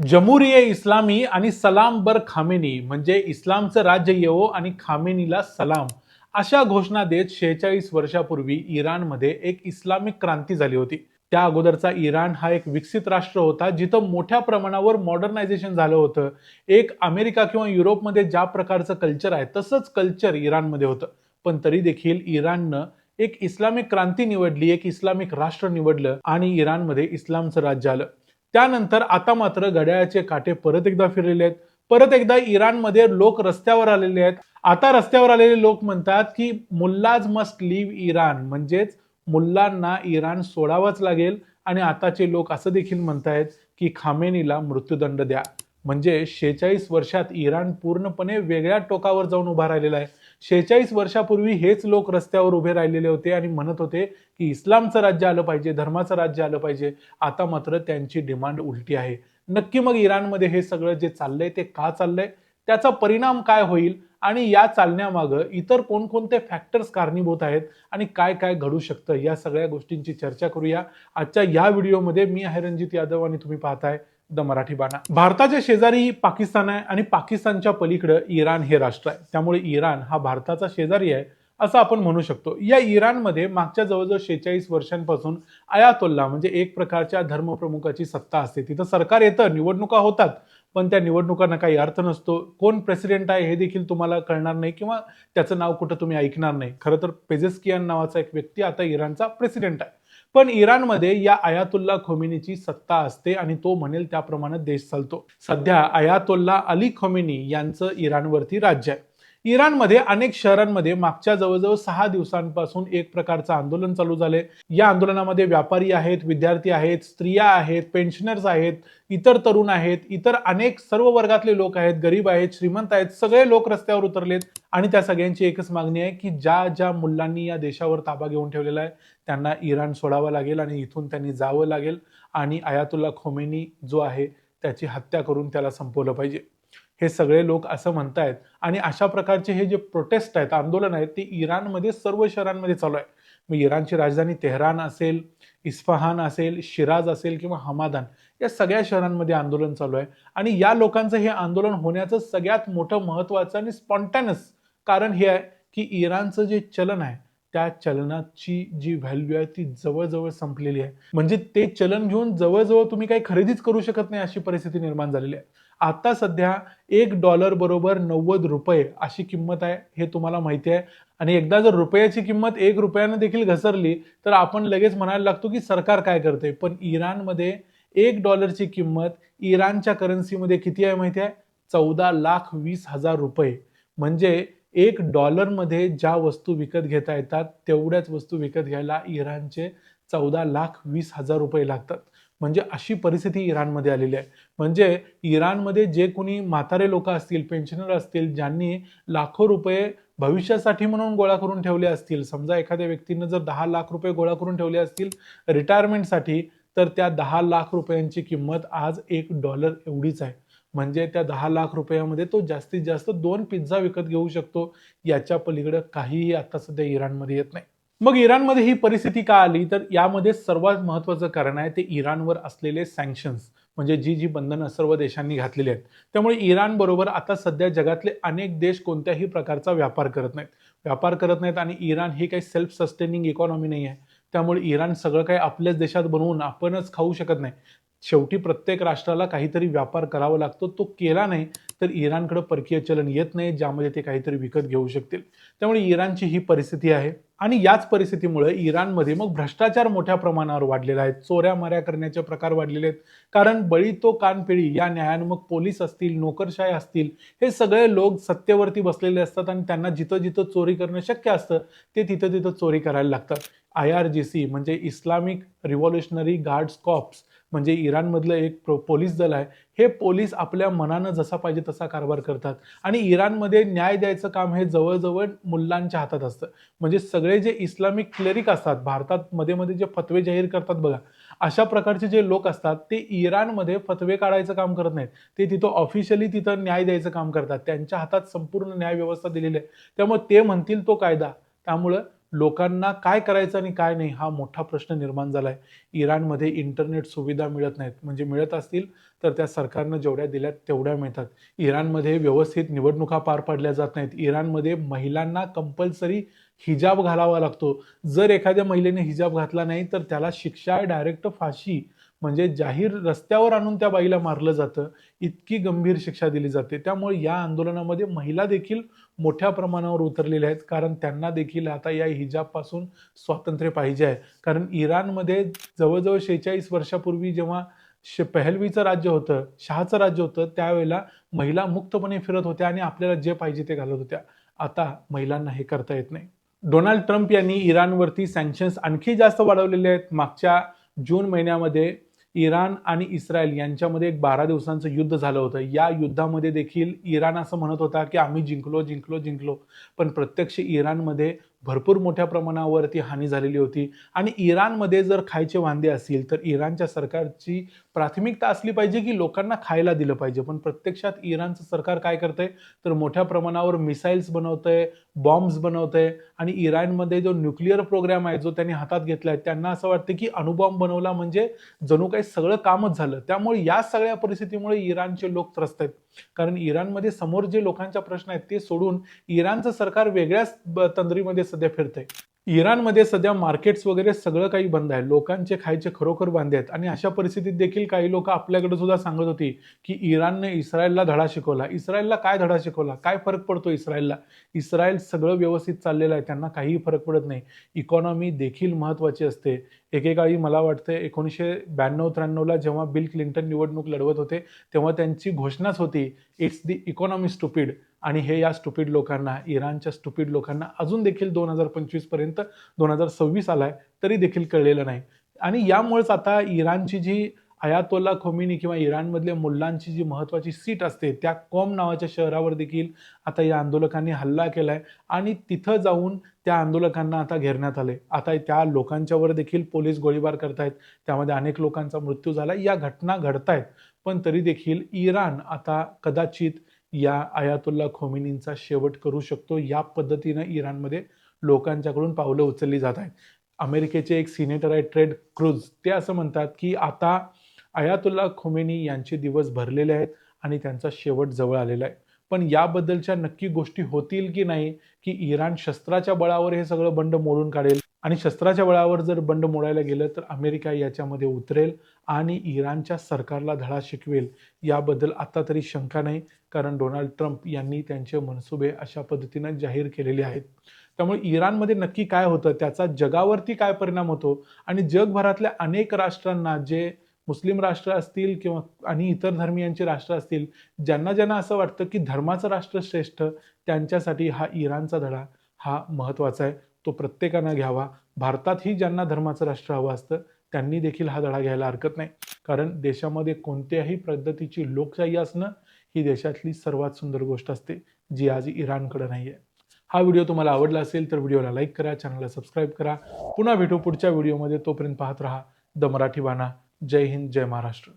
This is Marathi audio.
जमहुरिये इस्लामी आणि सलाम बर खामेनी म्हणजे इस्लामचं राज्य येवो आणि खामेनीला सलाम अशा घोषणा देत 46 वर्षापूर्वी इराणमध्ये एक इस्लामिक क्रांती झाली होती. त्या अगोदरचा इराण हा एक विकसित राष्ट्र होता जिथं मोठ्या प्रमाणावर मॉडर्नायझेशन झालं होतं. एक अमेरिका किंवा युरोपमध्ये ज्या प्रकारचं कल्चर आहे तसंच कल्चर इराणमध्ये होतं. पण तरी देखील इराणनं एक इस्लामिक क्रांती निवडली, एक इस्लामिक राष्ट्र निवडलं आणि इराणमध्ये इस्लामचं राज्य आलं. त्यानंतर आता मात्र घड्याळाचे काटे परत एकदा फिरलेले आहेत. परत एकदा इराणमध्ये लोक रस्त्यावर आलेले आहेत. आता रस्त्यावर आलेले लोक म्हणतात की मुल्लाज मस्ट लिव्ह इराण, म्हणजेच मुल्लांना इराण सोडावंच लागेल. आणि आताचे लोक असं देखील म्हणतायत की खामेनीला मृत्यूदंड द्या. म्हणजे 46 वर्षात इराण पूर्णपणे वेगळ्या टोकावर जाऊन उभा राहिलेला आहे. 46 वर्षापूर्वी हेच लोक रस्त्यावर उभे राहिलेले होते आणि म्हणत होते की इस्लामचं राज्य आलं पाहिजे, धर्माचं राज्य आलं पाहिजे. आता मात्र त्यांची डिमांड उलटी आहे. नक्की मग इराणमध्ये हे सगळं जे चाललंय ते का चाललंय, त्याचा परिणाम काय होईल आणि या चालण्यामागं इतर कोणकोणते फॅक्टर्स कारणीभूत आहेत आणि काय काय घडू शकतं, या सगळ्या गोष्टींची चर्चा करूया आजच्या या व्हिडिओमध्ये. मी आहे रणजित यादव आणि तुम्ही पाहताय द मराठी बाणा. भारताच्या शेजारी पाकिस्तान आहे आणि पाकिस्तानच्या पलीकडे इराण हे राष्ट्र आहे. त्यामुळे इराण हा भारताचा शेजारी आहे असं आपण म्हणू शकतो. या इराणमध्ये मागच्या जवळजवळ 46 वर्षांपासून अयातोल्ला म्हणजे एक प्रकारच्या धर्मप्रमुखाची सत्ता असते. तिथं सरकार येतं, निवडणुका होतात, पण त्या निवडणुकांना काही अर्थ नसतो. कोण प्रेसिडेंट आहे हे देखील तुम्हाला कळणार नाही किंवा त्याचं नाव कुठं तुम्ही ऐकणार नाही. खरं तर पेझेस्कियान नावाचा एक व्यक्ती आता इराणचा प्रेसिडेंट आहे. पण इराणमध्ये या अयातुल्ला खोमेनीची सत्ता असते आणि तो म्हणेल त्याप्रमाणे देश चालतो. सध्या अयातोल्ला अली खोमेनी यांचं इराणवरती राज्य आहे. इराणमध्ये अनेक शहरांमध्ये मागच्या जवळजवळ 6 दिवसांपासून एक प्रकारचं आंदोलन चालू झाले. या आंदोलनामध्ये व्यापारी आहेत, विद्यार्थी आहेत, स्त्रिया आहेत, पेन्शनर्स आहेत, इतर तरुण आहेत, इतर अनेक सर्व वर्गातले लोक आहेत, गरीब आहेत, श्रीमंत आहेत, सगळे लोक रस्त्यावर उतरलेत. आणि त्या सगळ्यांची एकच मागणी आहे की ज्या ज्या मुलांनी या देशावर ताबा घेऊन ठेवलेला आहे त्यांना इराण सोडावं लागेल आणि इथून त्यांनी जावं लागेल आणि अयातुल्ला खोमेनी जो आहे त्याची हत्या करून त्याला संपवलं पाहिजे. हे सगळे लोक असं म्हणतायत आणि अशा प्रकारचे हे जे प्रोटेस्ट आहेत, आंदोलन आहेत, ते इराणमध्ये सर्व शहरांमध्ये चालू आहे. मग इराणची राजधानी तेहरान असेल, इस्फहान असेल, शिराज असेल किंवा हमादान, या सगळ्या शहरांमध्ये आंदोलन चालू आहे. आणि या लोकांचं हे आंदोलन होण्याचं सगळ्यात मोठं महत्त्वाचं आणि स्पॉन्टॅनस कारण हे आहे की इराणचं जे चलन आहे त्या चलनाची जी व्हॅल्यू आहे ती जवळजवळ संपलेली आहे. म्हणजे ते चलन घेऊन जवळजवळ तुम्ही काही खरेदीच करू शकत नाही अशी परिस्थिती निर्माण झालेली आहे. आता सध्या $1 बरोबर 90 रुपये अशी किंमत आहे, हे तुम्हाला माहिती आहे. आणि एकदा जर रुपयाची किंमत 1 रुपयानं देखील घसरली तर आपण लगेच म्हणायला लागतो की सरकार काय करते. पण इराणमध्ये $1ची किंमत इराणच्या करन्सीमध्ये किती आहे माहिती आहे? 14,20,000 रुपये. म्हणजे $1 ज्या वस्तू विकत घेता येतात तेवढ्याच वस्तू विकत घ्यायला इराणचे 14,20,000 रुपये लागतात. म्हणजे अशी परिस्थिती इराणमध्ये आलेली आहे. म्हणजे इराणमध्ये जे कोणी म्हातारे लोक असतील, पेन्शनर असतील, ज्यांनी लाखो रुपये भविष्यासाठी म्हणून गोळा करून ठेवले असतील, समजा एखाद्या व्यक्तीनं जर 10 लाख रुपये गोळा करून ठेवले असतील रिटायरमेंटसाठी, तर त्या 10 लाख रुपयांची किंमत आज $1 एवढीच आहे. म्हणजे त्या 10 लाख रुपयामध्ये तो जास्तीत जास्त 2 पिझ्झा विकत घेऊ शकतो. याच्या पलीकडे काहीही आता सध्या इराणमध्ये येत नाही. मग इराणमध्ये ही परिस्थिती का आली, तर यामध्ये सर्वात महत्त्वाचं कारण आहे ते इराणवर असलेले सँक्शन्स, म्हणजे जी जी बंधनं सर्व देशांनी घातलेली आहेत. त्यामुळे इराण बरोबर आता सध्या जगातले अनेक देश कोणत्याही प्रकारचा व्यापार करत नाहीत आणि इराण ही काही सेल्फ सस्टेनिंग इकॉनॉमी नाही आहे. त्यामुळे इराण सगळं काही आपल्याच देशात बनवून आपणच खाऊ शकत नाही. शेवटी प्रत्येक राष्ट्राला काहीतरी व्यापार करावा लागतो. तो केला नाही तर इराणकडे परकीय चलन येत नाही ज्यामध्ये ते काहीतरी विकत घेऊ शकतील. त्यामुळे इराणची ही परिस्थिती आहे. आणि याच परिस्थितीमुळे इराणमध्ये मग भ्रष्टाचार मोठ्या प्रमाणावर वाढलेला आहे. चोऱ्या माऱ्या करण्याचे प्रकार वाढलेले आहेत. कारण बळी तो कानपिळी या न्यायानं मग पोलीस असतील, नोकरशाही असतील, हे सगळे लोक सत्तेवरती बसलेले असतात आणि त्यांना जिथं जिथं चोरी करणं शक्य असतं ते तिथं तिथं चोरी करायला लागतात. IRGC म्हणजे इस्लामिक रिव्होल्युशनरी गार्ड्स कॉर्प्स, म्हणजे इराणमधलं एक पोलीस दल आहे. हे पोलीस आपल्या मनानं जसा पाहिजे तसा कारभार करतात आणि इराणमध्ये न्याय द्यायचं काम हे जवळजवळ मुल्लांच्या हातात असतं. म्हणजे सगळे जे इस्लामिक क्लेरिक असतात, भारतात मध्ये मध्ये जे फतवे जाहीर करतात बघा, अशा प्रकारचे जे लोक असतात ते इराणमध्ये फतवे काढायचं काम करत नाहीत. ते तिथं ऑफिशियली तिथं न्याय द्यायचं काम करतात. त्यांच्या हातात संपूर्ण न्याय व्यवस्था दिलेली आहे. त्यामुळे ते म्हणतील तो कायदा. त्यामुळं लोकांना काय करायचं आणि काय नाही हा मोठा प्रश्न निर्माण झालाय. इराणमध्ये इंटरनेट सुविधा मिळत नाहीत, म्हणजे मिळत असतील तर त्या सरकारनं जेवढ्या दिल्यात तेवढ्या मिळतात. इराणमध्ये व्यवस्थित निवडणुका पार पाडल्या जात नाहीत. इराणमध्ये महिलांना कंपल्सरी हिजाब घालावा लागतो. जर एखाद्या महिलेने हिजाब घातला नाही तर त्याला शिक्षा आहे, डायरेक्ट फाशी. म्हणजे जाहीर रस्त्यावर आणून त्या बाईला मारलं जातं. इतकी गंभीर शिक्षा दिली जाते. त्यामुळे या आंदोलनामध्ये महिला देखील मोठ्या प्रमाणावर उतरलेल्या आहेत, कारण त्यांना देखील आता या हिजाबपासून स्वातंत्र्य पाहिजे आहे. कारण इराणमध्ये जवळजवळ 46 वर्षापूर्वी जेव्हा पहलवीचं राज्य होतं, शहाचं राज्य होतं, त्यावेळेला महिला मुक्तपणे फिरत होत्या आणि आपल्याला जे पाहिजे ते घालत होत्या. आता महिलांना हे करता येत नाही. डोनाल्ड ट्रम्प यांनी इराणवरती सँक्शन्स आणखी जास्त वाढवलेले आहेत. मागच्या जून महिन्यामध्ये इराण आणि इस्रायल यांच्यामध्ये एक 12 दिवसांचं युद्ध झालं होतं. या युद्धामध्ये देखील इराण असं म्हणत होता की आम्ही जिंकलो. पण प्रत्यक्ष इराणमध्ये भरपूर मोठ्या प्रमाणावरती हानी झालेली होती. आणि इराणमध्ये जर खायचे वांदे असतील तर इराणच्या सरकारची प्राथमिकता असली पाहिजे की लोकांना खायला दिलं पाहिजे. पण प्रत्यक्षात इराणचं सरकार काय करतंय तर मोठ्या प्रमाणावर मिसाईल्स बनवतंय, बॉम्ब्स बनवतंय. आणि इराणमध्ये जो न्यूक्लिअर प्रोग्राम आहे जो त्यांनी हातात घेतलाय, त्यांना असं वाटतं की अणुबॉम्ब बनवला म्हणजे जणू काही सगळं कामच झालं. त्यामुळे या सगळ्या परिस्थितीमुळे इराणचे लोक त्रस्त आहेत. कारण इराणमध्ये समोर जे लोकांचा प्रश्न आहेत ते सोडून इराणचं सरकार वेगळ्याच तंद्रीमध्ये सध्या फिरतंय. इराणमध्ये सध्या मार्केट्स वगैरे सगळं काही बंद आहे. लोकांचे खायचे खरोखर वांदे आहेत. आणि अशा परिस्थितीत देखील काही लोक आपल्याकडे सुद्धा सांगत होती की इराणने इस्रायलला धडा शिकवला. इस्रायलला काय धडा शिकवला? काय फरक पडतो इस्रायलला? इस्रायल सगळं व्यवस्थित चाललेलं आहे, त्यांना काहीही फरक पडत नाही. इकॉनॉमी देखील महत्त्वाची असते. एकेकाळी मला वाटतं 1992-93ला जेव्हा बिल क्लिंटन निवडणूक लढवत होते, तेव्हा त्यांची घोषणाच होती, इट्स द इकॉनॉमी स्टुपिड. आणि हे या स्टुपिड लोकांना, इराणच्या स्टुपिड लोकांना अजून देखील 2025 पर्यंत 2026 आलाय तरी देखील कळलेलं नाही. आणि यामुळेच आता इराणची जी अयातोल्ला खोमेनी किंवा इराणमधल्या मुल्लांची जी महत्त्वाची सीट असते, त्या कॉम नावाच्या शहरावर देखील आता या आंदोलकांनी हल्ला केलाय. आणि तिथं जाऊन त्या आंदोलकांना आता घेरण्यात आले. आता त्या लोकांच्यावर देखील पोलीस गोळीबार करतायत. त्यामध्ये अनेक लोकांचा मृत्यू झाला. या घटना घडतायत. पण तरी देखील इराण आता कदाचित या अयातुल्ला खोमेनींचा शेवट करू शकतो. या पद्धतीनं इराणमध्ये लोकांच्याकडून पावलं उचलली जात आहेत. अमेरिकेचे एक सिनेटर आहे टेड क्रूज, ते असं म्हणतात की आता अयातुल्ला खोमेनी यांचे दिवस भरलेले आहेत आणि त्यांचा शेवट जवळ आलेला आहे. पण याबद्दलच्या नक्की गोष्टी होतील की नाही, की इराण शस्त्राच्या बळावर हे सगळं बंड मोडून काढेल आणि शस्त्राच्या बळावर जर बंड मोडायला गेलं तर अमेरिका याच्यामध्ये उतरेल आणि इराणच्या सरकारला धडा शिकवेल, याबद्दल आता तरी शंका नाही. कारण डोनाल्ड ट्रम्प यांनी त्यांचे मनसुबे अशा पद्धतीने जाहीर केलेले आहेत. त्यामुळे इराणमध्ये नक्की काय होतं, त्याचा जगावरती काय परिणाम होतो आणि जगभरातल्या अनेक राष्ट्रांना, जे मुस्लिम राष्ट्र असतील किंवा आणि इतर धर्मियांचे राष्ट्र असतील, ज्यांना ज्यांना असं वाटतं की धर्माचं राष्ट्र श्रेष्ठ, त्यांच्यासाठी हा इराणचा धडा हा महत्त्वाचा आहे. तो प्रत्येकानं घ्यावा. भारतातही ज्यांना धर्माचं राष्ट्र हवं असतं त्यांनी देखील हा धडा घ्यायला हरकत नाही. कारण देशामध्ये कोणत्याही पद्धतीची लोकशाही असणं ही देशातली सर्वात सुंदर गोष्ट असते, जी आज इराणकडे नाही आहे. हा व्हिडिओ तुम्हाला आवडला असेल तर व्हिडिओला लाईक करा, चॅनलला सबस्क्राईब करा. पुन्हा भेटू पुढच्या व्हिडिओमध्ये. तोपर्यंत पाहत रहा द मराठी बाणा. जय हिंद, जय महाराष्ट्र.